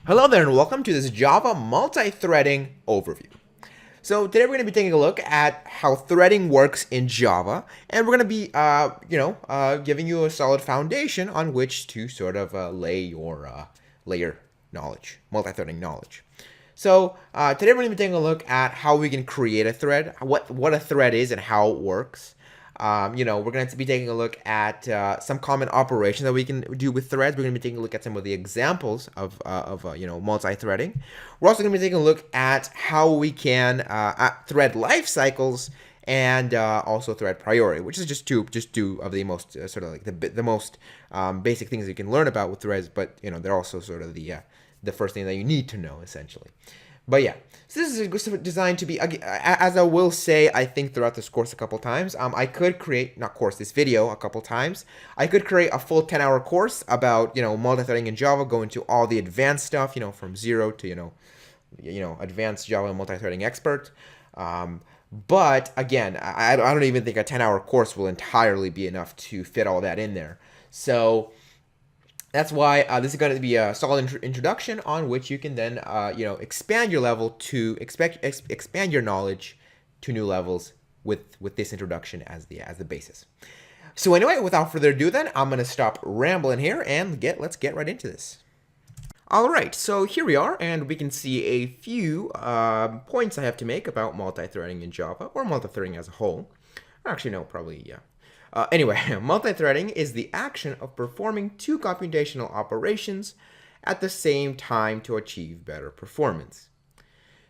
Hello there and welcome to this Java multi-threading overview. So today we're going to be taking a look at how threading works in Java, and we're going to be, giving you a solid foundation on which to sort of lay your knowledge, multi-threading knowledge. So today we're going to be taking a look at how we can create a thread, what a thread is and how it works. We're going to be taking a look at some common operations that we can do with threads. We're going to be taking a look at some of the examples of multi-threading. We're also going to be taking a look at how we can thread life cycles and also thread priority, which is just two of the most sort of like the most basic things you can learn about with threads. But they're also sort of the first thing that you need to know essentially. But yeah, so this is designed to be, as I will say, I think throughout this course a couple times, I could create, this video a couple times. I could create a full 10-hour course about, multi-threading in Java, go into all the advanced stuff, from zero to, advanced Java multi-threading expert. But again, I don't even think a 10-hour course will entirely be enough to fit all that in there. So that's why this is going to be a solid introduction on which you can then, expand your level to expand your knowledge to new levels with this introduction as the basis. So anyway, without further ado, then I'm going to stop rambling here and let's get right into this. All right, so here we are, and we can see a few points I have to make about multi-threading in Java, or multi-threading as a whole. Actually, no, probably, yeah. Anyway, multithreading is the action of performing two computational operations at the same time to achieve better performance.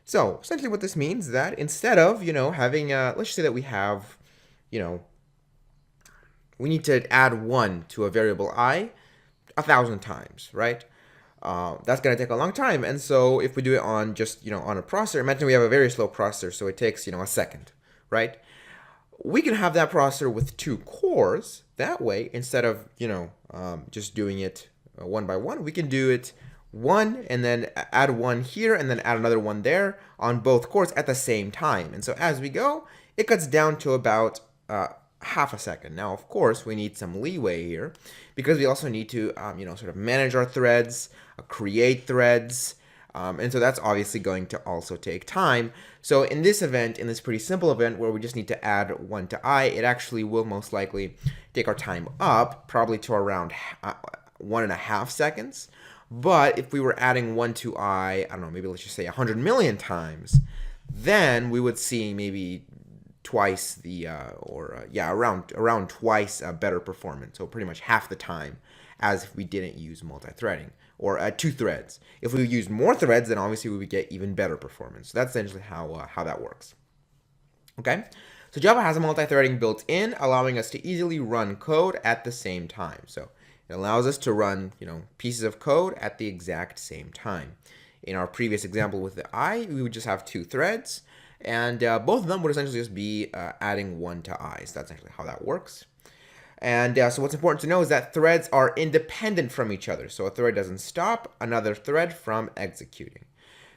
So essentially what this means is that instead of, having, let's say that we have, we need to add 1 to a variable I 1,000 times, right? That's going to take a long time. And so if we do it on just, on a processor, imagine we have a very slow processor, so it takes, a second, right? We can have that processor with 2 cores. That way, instead of, just doing it one by one, we can do it one and then add 1 here and then add another 1 there on both cores at the same time. And so as we go, it cuts down to about half a second. Now, of course, we need some leeway here because we also need to, sort of manage our threads, create threads, and so that's obviously going to also take time. So in this event, in this pretty simple event where we just need to add 1 to I, it actually will most likely take our time up, probably to around 1.5 seconds. But if we were adding 1 to I don't know, maybe let's just say 100 million times, then we would see maybe twice the, around twice better performance. So pretty much half the time as if we didn't use multi-threading or 2 threads. If we use more threads, then obviously we would get even better performance. So that's essentially how that works. Okay, so Java has a multi-threading built in, allowing us to easily run code at the same time. So it allows us to run, pieces of code at the exact same time. In our previous example with the I, we would just have 2 threads, and both of them would essentially just be adding 1 to I. So that's actually how that works. And so what's important to know is that threads are independent from each other. So a thread doesn't stop another thread from executing.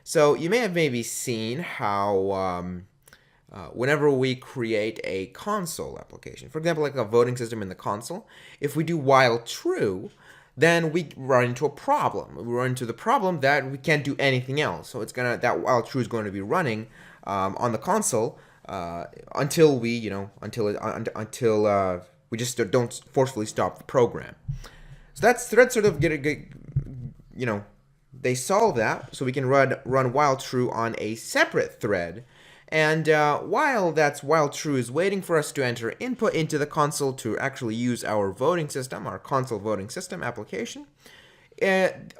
So you may have maybe seen how whenever we create a console application, for example, like a voting system in the console, if we do while true, then we run into a problem. We run into the problem that we can't do anything else. So that while true is going to be running on the console until we, until we just don't forcefully stop the program. So that's threads sort of they solve that, so we can run while true on a separate thread. And while true is waiting for us to enter input into the console to actually use our voting system, our console voting system application, it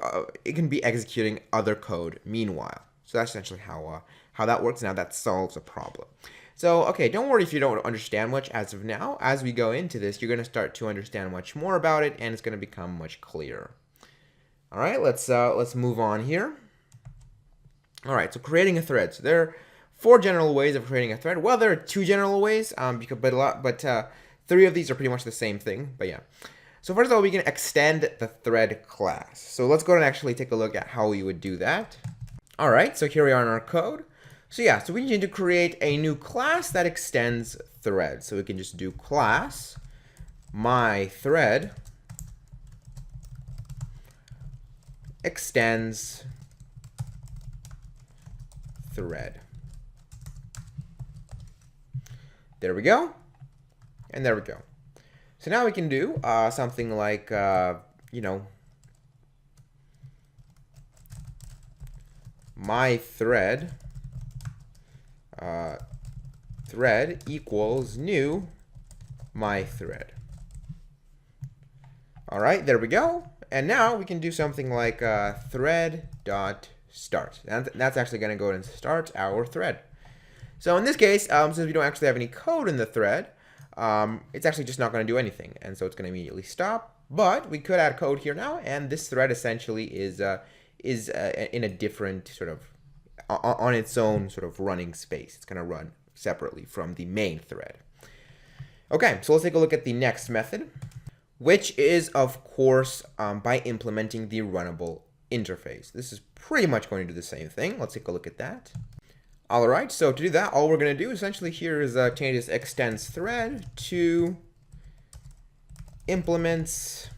can be executing other code meanwhile. So that's essentially how that works. Now that solves a problem. So, okay, don't worry if you don't understand much as of now. As we go into this, you're going to start to understand much more about it, and it's going to become much clearer. All right, let's move on here. All right, so creating a thread. So there are 4 general ways of creating a thread. Well, there are 2 general ways, but 3 of these are pretty much the same thing. But yeah. So first of all, we can extend the thread class. So let's go and actually take a look at how we would do that. All right, so here we are in our code. So yeah, so we need to create a new class that extends thread. So we can just do class my thread extends thread. There we go. And there we go. So now we can do something like, you know, my thread thread equals new my thread. All right, there we go. And now we can do something like thread.start. That's actually going to go and start our thread. So in this case, since we don't actually have any code in the thread, it's actually just not going to do anything. And so it's going to immediately stop. But we could add code here now, and this thread essentially is in a different sort of, on its own sort of running space. It's going to run separately from the main thread. Okay, so let's take a look at the next method, which is, of course, by implementing the runnable interface. This is pretty much going to do the same thing. Let's take a look at that. All right, so to do that, all we're going to do essentially here is change this extends thread to implements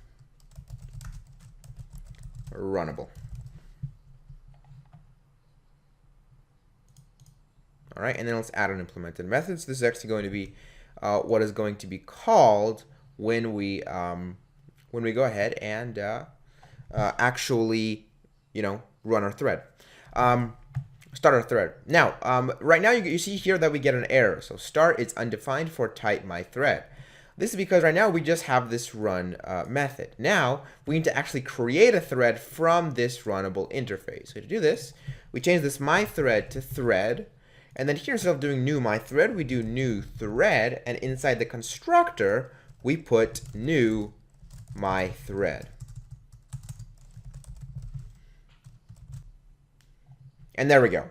runnable. All right, and then let's add an implemented method. So this is actually going to be what is going to be called when we go ahead and actually, you know, run our thread, start our thread. Now, right now you see here that we get an error. So start is undefined for type my thread. This is because right now we just have this run method. Now we need to actually create a thread from this runnable interface. So to do this, we change this my thread to thread. And then here, instead of doing new my thread, we do new thread. And inside the constructor, we put new my thread. And there we go.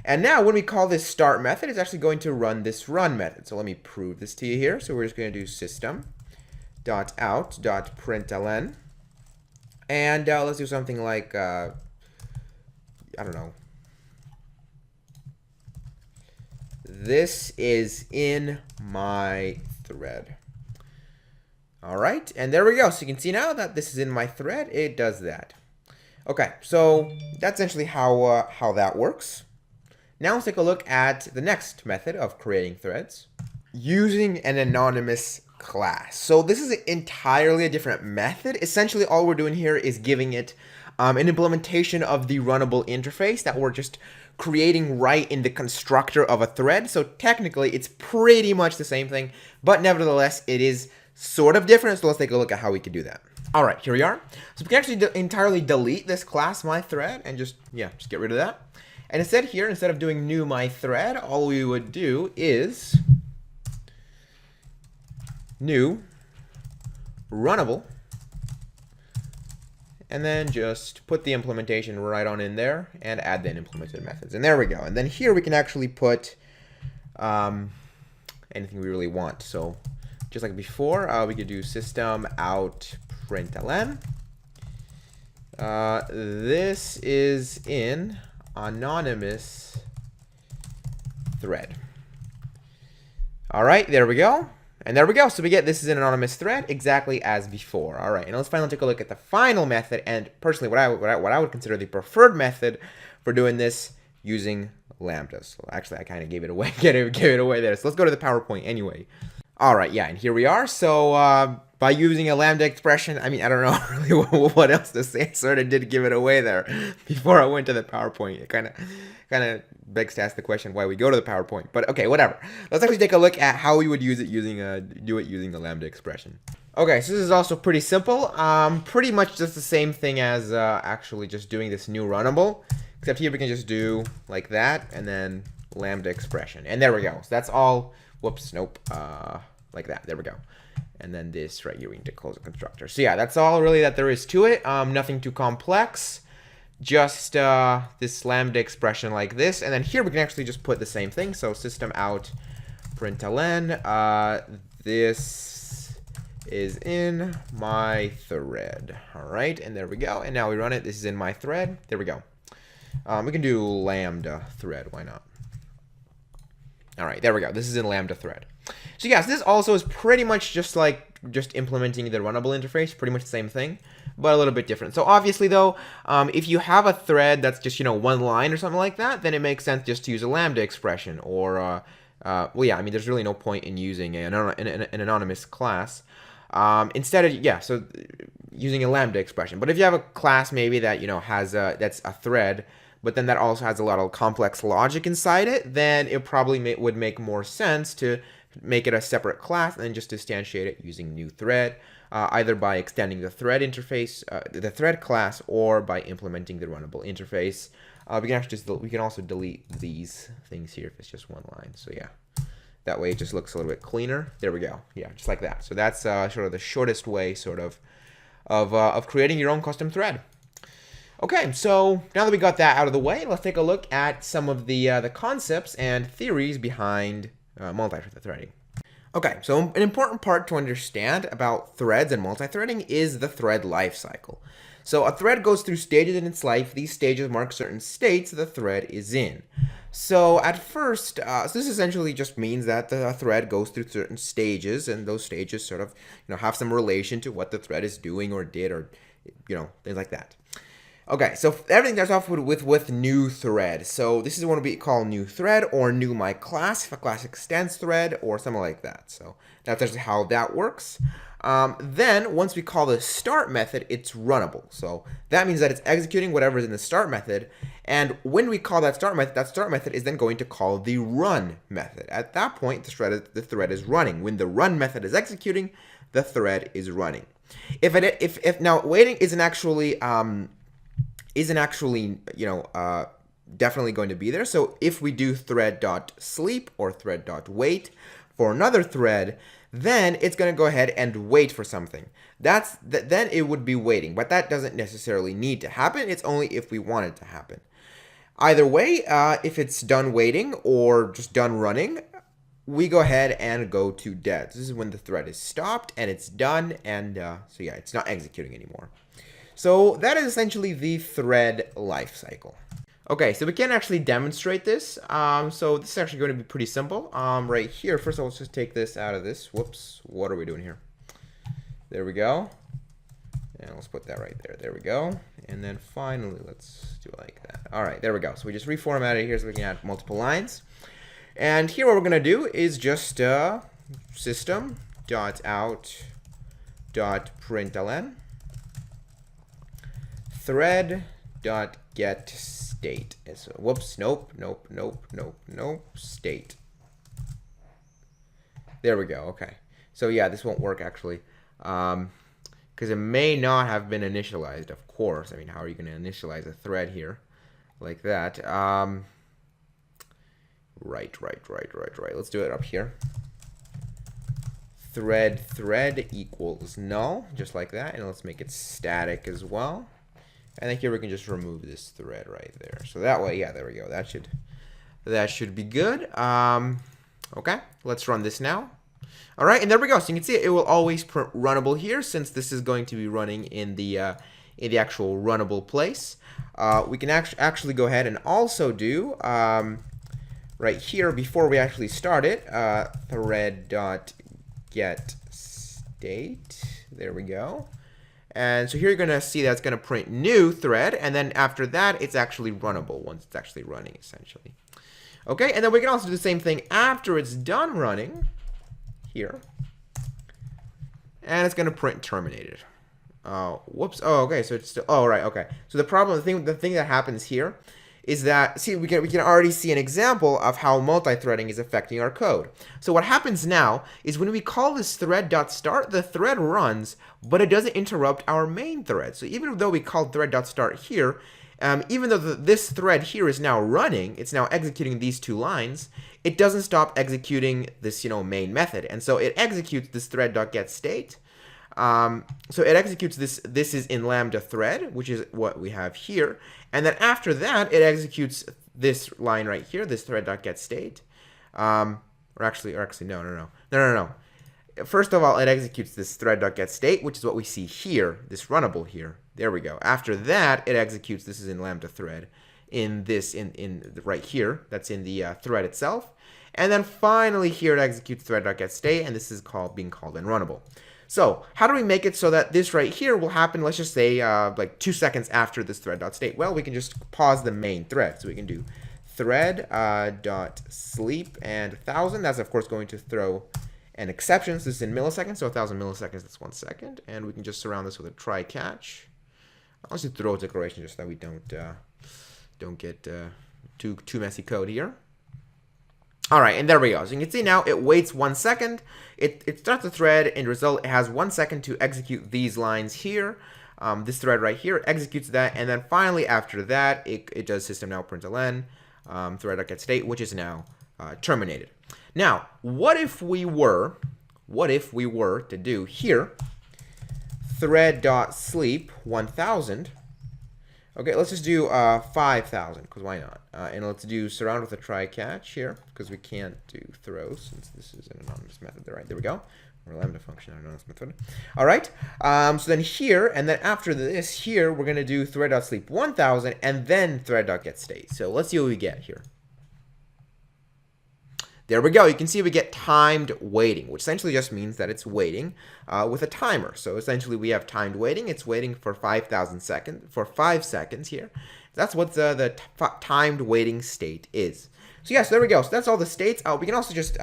And now when we call this start method, it's actually going to run this run method. So let me prove this to you here. So we're just going to do system.out.println. And let's do something like, I don't know. This is in my thread. All right, and there we go. So you can see now that this is in my thread. It does that. Okay, so that's essentially how that works. Now let's take a look at the next method of creating threads using an anonymous class. So this is entirely a different method. Essentially, all we're doing here is giving it an implementation of the runnable interface that we're just creating right in the constructor of a thread. So technically, it's pretty much the same thing, but nevertheless, it is sort of different. So let's take a look at how we could do that. All right, here we are. So we can actually entirely delete this class my thread and just get rid of that. And instead here, instead of doing new my thread, all we would do is new runnable, and then just put the implementation right on in there and add the implemented methods. And there we go. And then here we can actually put anything we really want. So just like before, we could do system out println. This is in anonymous thread. All right, there we go. And there we go. So we get this is an anonymous thread exactly as before. All right, and let's finally take a look at the final method. And personally, what I would consider the preferred method for doing this using lambdas. So actually, I kind of gave it away, gave it away there. So let's go to the PowerPoint anyway. All right, yeah, and here we are. So by using a lambda expression, I mean, I don't know really what else to say. I sort of did give it away there before I went to the PowerPoint. It kind of begs to ask the question why we go to the PowerPoint. But okay, whatever. Let's actually take a look at how we would use it using the lambda expression. Okay, so this is also pretty simple. Pretty much just the same thing as actually just doing this new runnable, except here we can just do like that and then lambda expression. And there we go. So that's all. Whoops, nope. Like that. There we go. And then this right here, we need to close the constructor. So yeah, that's all really that there is to it. Nothing too complex. Just this lambda expression like this. And then here we can actually just put the same thing. So system out println. This is in my thread. All right, and there we go. And now we run it. This is in my thread. There we go. We can do lambda thread. Why not? All right, there we go. This is in lambda thread. So yes, this also is pretty much just implementing the runnable interface, pretty much the same thing. but a little bit different. So obviously though, if you have a thread that's just, one line or something like that, then it makes sense just to use a lambda expression, or well, yeah, I mean, there's really no point in using an anonymous class. Instead of, yeah, so using a lambda expression. But if you have a class maybe that, has that's a thread, but then that also has a lot of complex logic inside it, then it probably would make more sense to make it a separate class and then just instantiate it using new thread, either by extending the thread interface, the thread class, or by implementing the runnable interface. We can also delete these things here if it's just one line. So yeah, that way it just looks a little bit cleaner. There we go. Yeah, just like that. So that's sort of the shortest way, of creating your own custom thread. Okay, so now that we got that out of the way, let's take a look at some of the concepts and theories behind multi-threading. Okay, so an important part to understand about threads and multi-threading is the thread lifecycle. So a thread goes through stages in its life. These stages mark certain states the thread is in. So at first, so this essentially just means that the thread goes through certain stages, and those stages sort of, have some relation to what the thread is doing or did, or, things like that. Okay, so everything starts off with new thread. So this is what we call new thread or new my class, if a class extends thread or something like that. So that's actually how that works. Then once we call the start method, it's runnable. So that means that it's executing whatever is in the start method. And when we call that start method is then going to call the run method. At that point, the thread is running. When the run method is executing, the thread is running. If now waiting isn't actually definitely going to be there. So if we do thread.sleep or thread.wait for another thread, then it's going to go ahead and wait for something. Then it would be waiting, but that doesn't necessarily need to happen. It's only if we want it to happen. Either way, if it's done waiting or just done running, we go ahead and go to dead. This is when the thread is stopped and it's done, and so yeah, it's not executing anymore. So that is essentially the thread lifecycle. Okay, so we can actually demonstrate this. So this is actually going to be pretty simple. Right here, first of all, let's just take this out of this. Whoops, what are we doing here? There we go. And let's put that right there. There we go. And then finally, let's do it like that. All right, there we go. So we just reformatted it here so we can add multiple lines. And here what we're going to do is just system.out.println thread.getState. So, whoops, nope, state. There we go, okay. So yeah, this won't work actually, because it may not have been initialized, of course. I mean, how are you going to initialize a thread here like that? Right. Let's do it up here. Thread equals null, just like that, and let's make it static as well. And then here we can just remove this thread right there. So that way, yeah, there we go. That should be good. Okay, let's run this now. All right, and there we go. So you can see it will always print runnable here, since this is going to be running in the actual runnable place. We can actually go ahead and also do right here before we actually start it, thread.getState. There we go. And so here you're going to see that it's going to print new thread, and then after that, it's actually runnable once it's actually running, essentially. Okay, and then we can also do the same thing after it's done running here, and it's going to print terminated. Whoops. Oh, okay. So it's still. Oh, right. Okay. So the thing that happens here is that, see, we can already see an example of how multi-threading is affecting our code. So what happens now is when we call this thread.start, the thread runs, but it doesn't interrupt our main thread. So even though we called thread.start here, even though this thread here is now running, it's now executing these two lines, it doesn't stop executing this, main method. And so it executes this thread.getState. So it executes this is in lambda thread, which is what we have here. And then after that, it executes this line right here, this thread.getState. No. First of all, it executes this thread.getState, which is what we see here, this runnable here. There we go. After that, it executes, this is in lambda thread, in right here, that's in the thread itself. And then finally here, it executes thread.getState, and this is being called in runnable. So how do we make it so that this right here will happen, let's just say like 2 seconds after this thread.state? Well, we can just pause the main thread. So we can do thread dot sleep and 1000. That's of course going to throw an exception. So this is in milliseconds, so 1000 milliseconds, that's 1 second. And we can just surround this with a try catch. I'll just throw a declaration just so that we don't get too messy code here. All right, and there we go. So you can see now it waits 1 second. It starts the thread, and the result, it has 1 second to execute these lines here. This thread right here executes that, and then finally after that, it does system now println thread.getState, which is now terminated. Now, what if we were to do here thread.sleep 1000? Okay, let's just do 5000, because why not? And let's do surround with a try catch here, because we can't do throw since this is an anonymous method. Right, there we go. Or lambda function, anonymous method. All right. So then here, and then after this here, we're going to do thread.sleep 1000, and then thread.getState. So let's see what we get here. There we go. You can see we get timed waiting, which essentially just means that it's waiting with a timer. So essentially we have timed waiting. It's waiting for 5 seconds here. That's what the timed waiting state is. So yes, there we go. So that's all the states. We can also just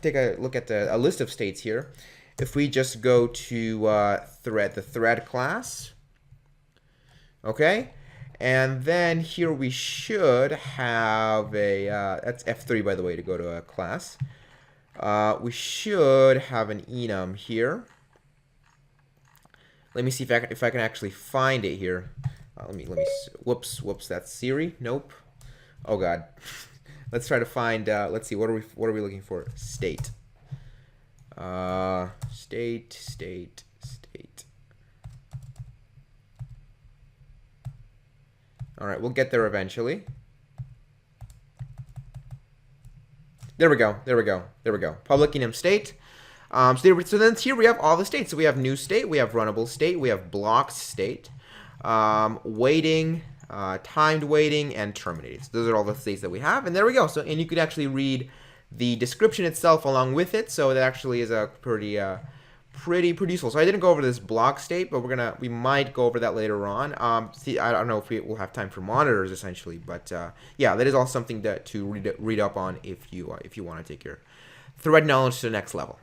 take a look at a list of states here. If we just go to the thread class, okay. And then here we should have a, that's F3 by the way to go to a class. We should have an enum here. Let me see if I can actually find it here. Let me, whoops, that's Siri. Nope. Oh God. Let's try to find, let's see, what are we looking for? State. State. All right, we'll get there eventually. There we go. Public enum state. So then here we have all the states. So we have new state, we have runnable state, we have blocked state, waiting, timed waiting, and terminated. So those are all the states that we have. And there we go. So, and you could actually read the description itself along with it. So that actually is a pretty useful. So I didn't go over this block state, but we might go over that later on. See, I don't know if we'll have time for monitors essentially, but yeah, that is all something to read up on if you want to take your thread knowledge to the next level.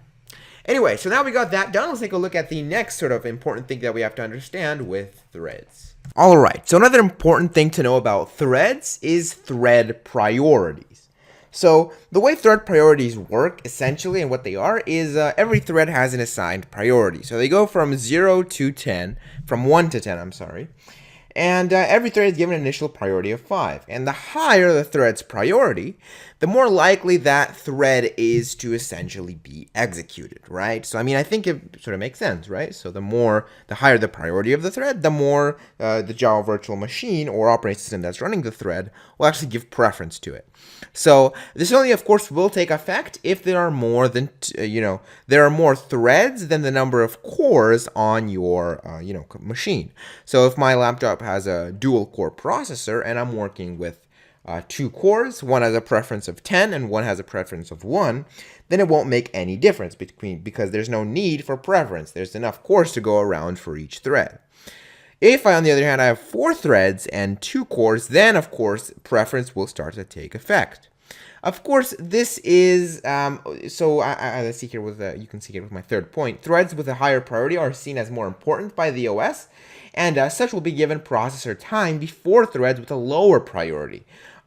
Anyway, so now we got that done. Let's take a look at the next sort of important thing that we have to understand with threads. All right, so another important thing to know about threads is thread priorities. So the way thread priorities work, essentially, and what they are, is every thread has an assigned priority. So they go from 0 to 10, from 1 to 10, I'm sorry. And every thread is given an initial priority of 5. And the higher the thread's priority, the more likely that thread is to essentially be executed, right? So, I mean, I think it sort of makes sense, right? So the higher the priority of the thread, the more the Java virtual machine or operating system that's running the thread will actually give preference to it. So this only, of course, will take effect if there are more than, there are more threads than the number of cores on your, machine. So if my laptop has a dual core processor and I'm working with 2 cores, one has a preference of 10 and one has a preference of 1, then it won't make any difference because there's no need for preference. There's enough cores to go around for each thread. If I, on the other hand, I have 4 threads and 2 cores, then of course preference will start to take effect. Of course, this is, let's see here you can see here with my third point. Threads with a higher priority are seen as more important by the OS, and as such will be given processor time before threads with a lower priority.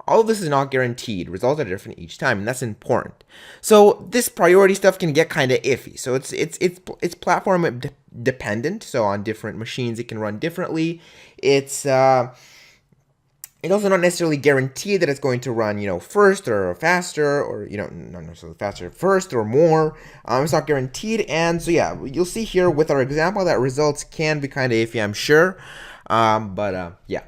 All of this is not guaranteed. Results are different each time, and that's important. So this priority stuff can get kind of iffy. So it's platform dependent. So on different machines, it can run differently. It's also not necessarily guaranteed that it's going to run, first or faster, or not necessarily faster, first or more. It's not guaranteed, and so yeah, you'll see here with our example that results can be kind of iffy, I'm sure. Yeah.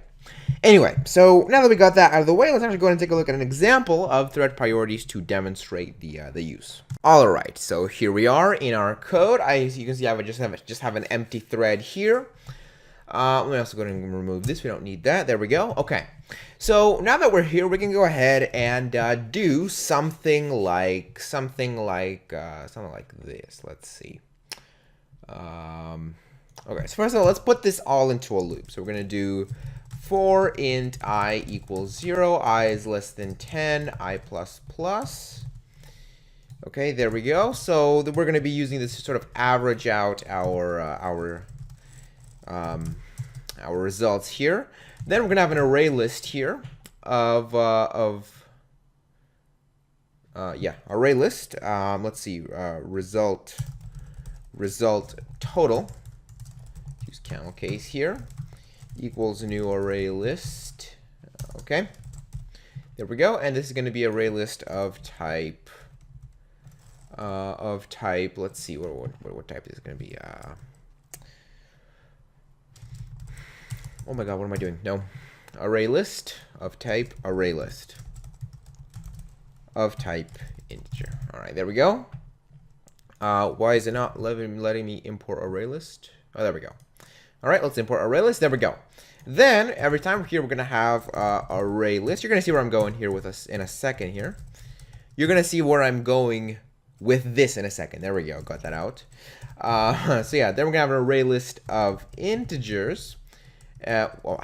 Anyway, so now that we got that out of the way, let's actually go ahead and take a look at an example of thread priorities to demonstrate the use. All right, so here we are in our code. As you can see, I would just have an empty thread here. Let me also go ahead and remove this. We don't need that. There we go. Okay. So now that we're here, we can go ahead and do something like this. Let's see. Okay, so first of all, let's put this all into a loop. So we're going to do for int I equals 0, I is less than 10, I plus plus. Okay, there we go. So we're going to be using this to sort of average out our results here. Then we're going to have an array list here of array list. Let's see, result total. Use camel case here equals new array list. Okay, there we go. And this is going to be array list of type. Let's see what type this is going to be. Oh my god, what am I doing? No, array list of type array list of type integer. All right, there we go. Why is it not letting me import array list? Oh, there we go. All right, let's import array list. There we go. Then every time here we're gonna have array list. You're gonna see where I'm going here with us in a second here. You're gonna see where I'm going with this in a second. There we go. Got that out. So yeah, then we're gonna have an array list of integers. Well,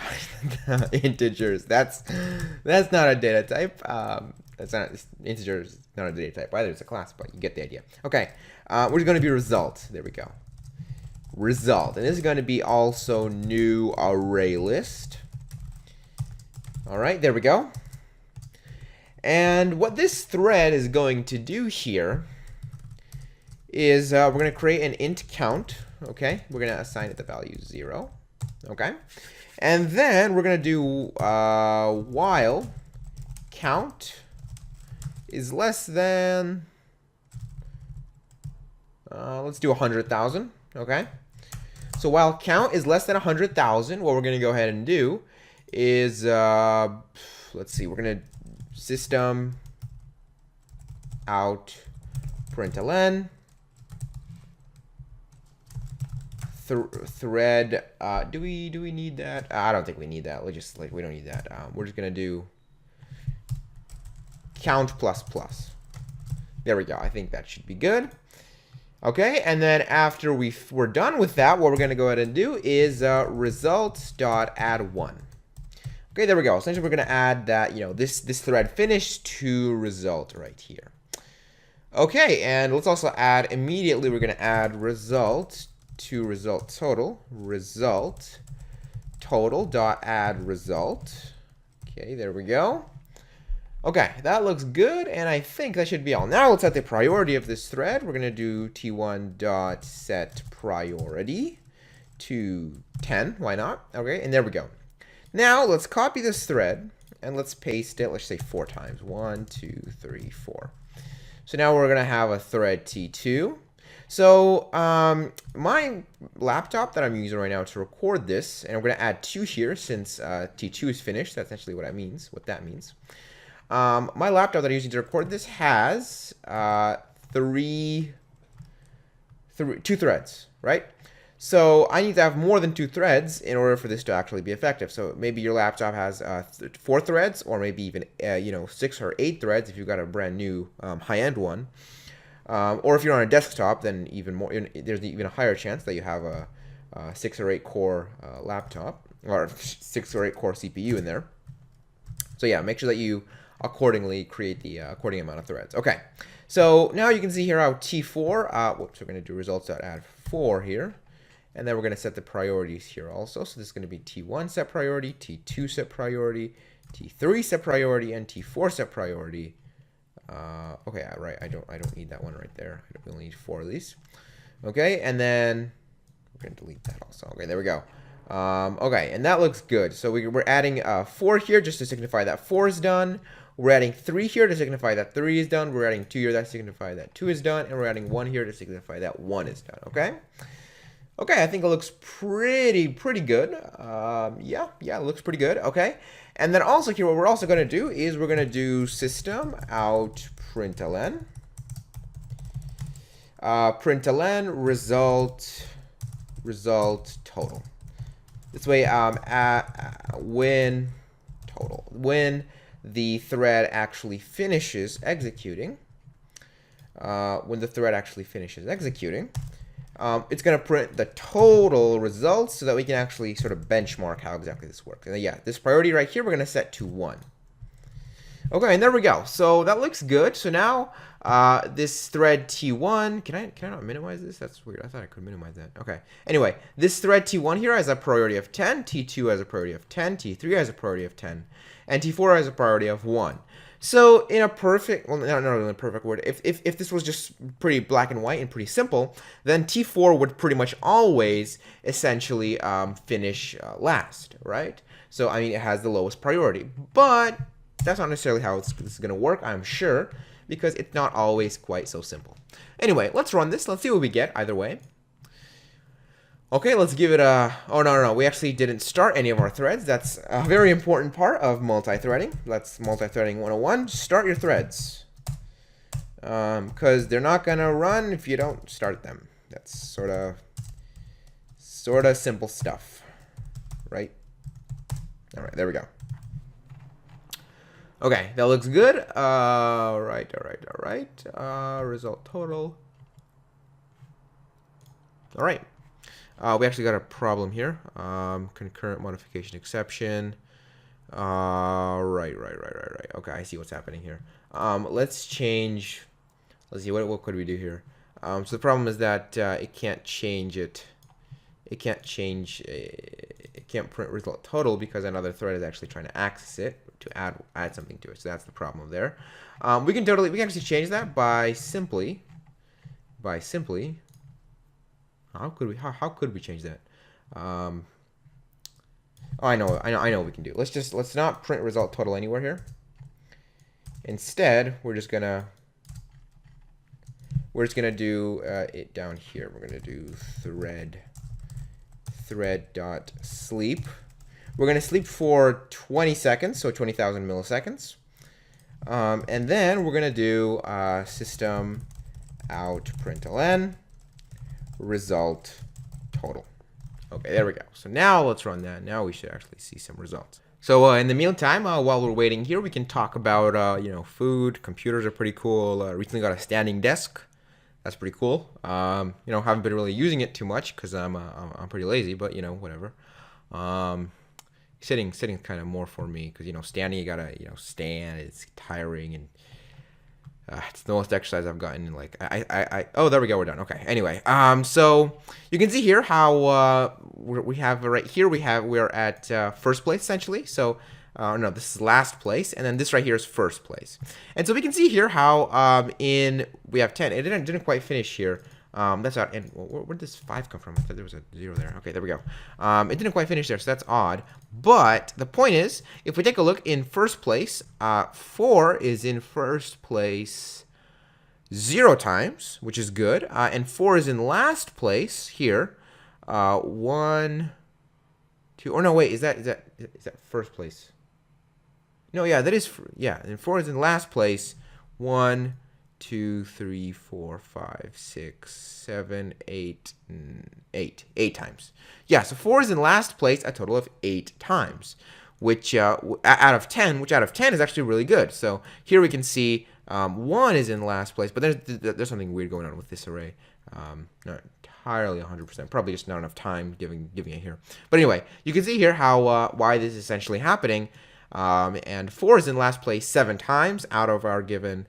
integers. That's not a data type. That's not integers. Not a data type either. It's a class, but you get the idea. Okay. We're going to be result. There we go. Result, and this is going to be also new array list. All right, there we go. And what this thread is going to do here is we're going to create an int count. Okay, we're going to assign it the value 0. Okay, and then we're going to do while count is less than let's do 100,000. Okay, so while count is less than 100,000, what we're going to go ahead and do is let's see, we're going to system out println thread. Do we need that? I don't think we need that. We don't need that. We're just going to do count plus plus. There we go. I think that should be good. Okay, and then after we're done with that, what we're going to go ahead and do is results.add1. Okay, there we go. Essentially, we're going to add that, this thread finish to result right here. Okay, and let's also add immediately. We're going to add result to result total. Result total dot add result. Okay, there we go. Okay, that looks good, and I think that should be all. Now let's set the priority of this thread. We're going to do t1.set priority to 10. Why not? Okay, and there we go. Now let's copy this thread, and let's paste it, let's say 4 times. 1, 2, 3, 4. So now we're going to have a thread t2. So my laptop that I'm using right now to record this, and I'm going to add 2 here since t2 is finished. That's actually what that means. My laptop that I'm using to record this has 2 threads, right? So I need to have more than 2 threads in order for this to actually be effective. So maybe your laptop has 4 threads, or maybe even 6 or 8 threads if you've got a brand new high-end one. Or if you're on a desktop, then even more. There's even a higher chance that you have a 6 or 8 core laptop, or 6 or 8 core CPU in there. So yeah, make sure that you accordingly create the according amount of threads. Okay, so now you can see here how T4, we're going to do results.add 4 here, and then we're going to set the priorities here also. So this is going to be T1 set priority, T2 set priority, T3 set priority, and T4 set priority. Okay, right, I don't need that one right there. We only need 4 of these. Okay, and then we're going to delete that also. Okay, there we go. Okay, and that looks good. So we're adding 4 here just to signify that 4 is done. We're adding 3 here to signify that 3 is done. We're adding 2 here to signify that 2 is done. And we're adding 1 here to signify that 1 is done. Okay? Okay, I think it looks pretty good. Yeah, it looks pretty good. Okay. And then also here, what we're also going to do is we're going to do system out println. Println result total. This way, when the thread actually finishes executing, it's going to print the total results so that we can actually sort of benchmark how exactly this works. And yeah, this priority right here, we're going to set to 1. Okay, and there we go. So that looks good. So now this thread T1, can I not minimize this? That's weird. I thought I could minimize that. Okay. Anyway, this thread T1 here has a priority of 10, T2 has a priority of 10, T3 has a priority of 10, and T4 has a priority of 1. So in a perfect, well, not in a perfect word, if this was just pretty black and white and pretty simple, then T4 would pretty much always essentially finish last, right? So, I mean, it has the lowest priority. But that's not necessarily how this is going to work, I'm sure, because it's not always quite so simple. Anyway, let's run this. Let's see what we get either way. Okay, let's give it a... Oh, no. We actually didn't start any of our threads. That's a very important part of multi-threading. That's multi-threading 101. Start your threads. Because they're not going to run if you don't start them. That's sort of simple stuff, right? All right, there we go. Okay, that looks good. All right. Result total. All right. We actually got a problem here. Concurrent modification exception. Right. Okay, I see what's happening here. Let's change. Let's see, what could we do here? So the problem is that it can't change it. It can't print result total because another thread is actually trying to access it to add something to it. So that's the problem there. We can actually change that by simply. How could we change that? Oh, I know what we can do. Let's not print result total anywhere here. Instead, we're just gonna do it down here. We're gonna do thread.sleep. We're gonna sleep for 20 seconds, so 20,000 milliseconds. And then we're gonna do system out println result total. Okay, there we go. So now let's run that. Now we should actually see some results. So in the meantime, while we're waiting here, we can talk about food. Computers are pretty cool. Recently got a standing desk. That's pretty cool. Haven't been really using it too much because I'm pretty lazy, but whatever. Sitting kind of more for me because standing you gotta stand. It's tiring and it's the most exercise I've gotten in oh, there we go, we're done. Okay, anyway, so you can see here how we have right here we're at first place essentially. So no, this is last place, and then this right here is first place. And so we can see here how we have 10. It didn't quite finish here. That's odd. And where did this 5 come from? I thought there was a 0 there. Okay, there we go. It didn't quite finish there, so that's odd. But the point is, if we take a look in first place, 4 is in first place 0 times, which is good. And 4 is in last place here. 1, 2. Or no, wait, is that first place? No, yeah, that is. Yeah, and 4 is in last place. 1, 2, 3, 4, 5, 6, 7, 8, 8 times. Yeah, so 4 is in last place a total of 8 times, which out of 10 is actually really good. So here we can see 1 is in last place, but there's something weird going on with this array. Not entirely 100%, probably just not enough time giving it here. But anyway, you can see here how why this is essentially happening. And 4 is in last place 7 times out of our given.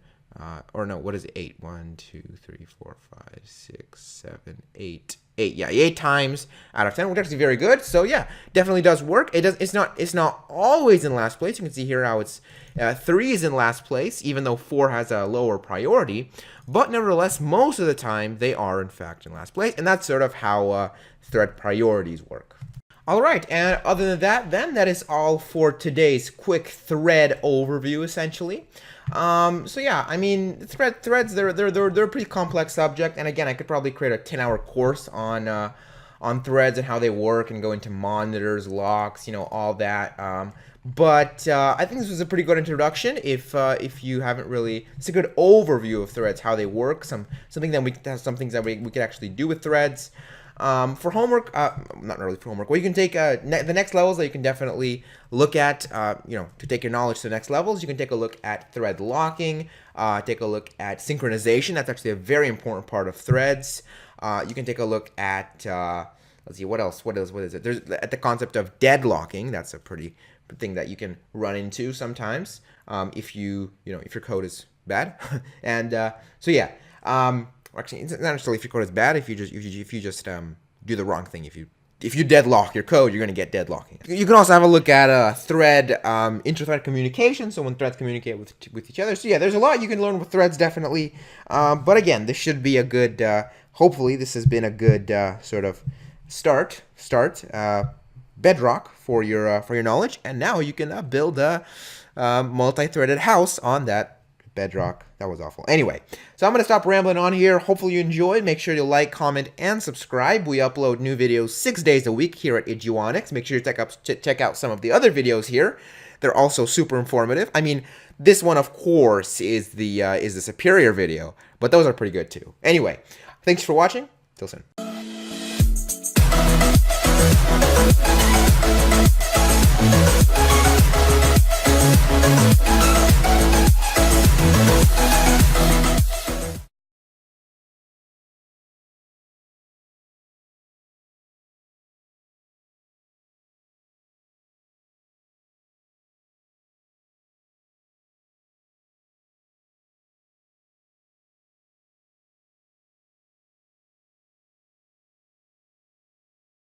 Or no, what is it? 8? 1, 2, 3, 4, 5, 6, 7, 8. 8. Yeah, 8 times out of 10, which is actually very good. So yeah, definitely does work. It's not always in last place. You can see here how it's 3 is in last place, even though 4 has a lower priority. But nevertheless, most of the time they are in fact in last place, and that's sort of how thread priorities work. All right, and other than that, then that is all for today's quick thread overview, essentially. So yeah, I mean, threads they're a pretty complex subject, and again, I could probably create a 10-hour course on threads and how they work, and go into monitors, locks, all that. But I think this was a pretty good introduction. If you haven't really, it's a good overview of threads, how they work, some things that we could actually do with threads. For homework, not really for homework. Well, you can take the next levels that you can definitely look at. To take your knowledge to the next levels, you can take a look at thread locking. Take a look at synchronization. That's actually a very important part of threads. You can take a look at let's see, what else? What is it? There's at the concept of deadlocking. That's a pretty thing that you can run into sometimes if if your code is bad. And so yeah. Actually, it's not necessarily if your code is bad. If you just do the wrong thing. If you deadlock your code, you're going to get deadlocking. You can also have a look at thread inter-thread communication. So when threads communicate with each other. So yeah, there's a lot you can learn with threads, definitely. But again, this should be a good. Hopefully, this has been a good sort of start bedrock for your knowledge. And now you can build a multi-threaded house on that bedrock. That was awful. Anyway, so I'm going to stop rambling on here. Hopefully you enjoyed. Make sure to like, comment, and subscribe. We upload new videos 6 days a week here at Eduonix. Make sure to check out some of the other videos here. They're also super informative. I mean, this one, of course, is the superior video, but those are pretty good too. Anyway, thanks for watching. Till soon.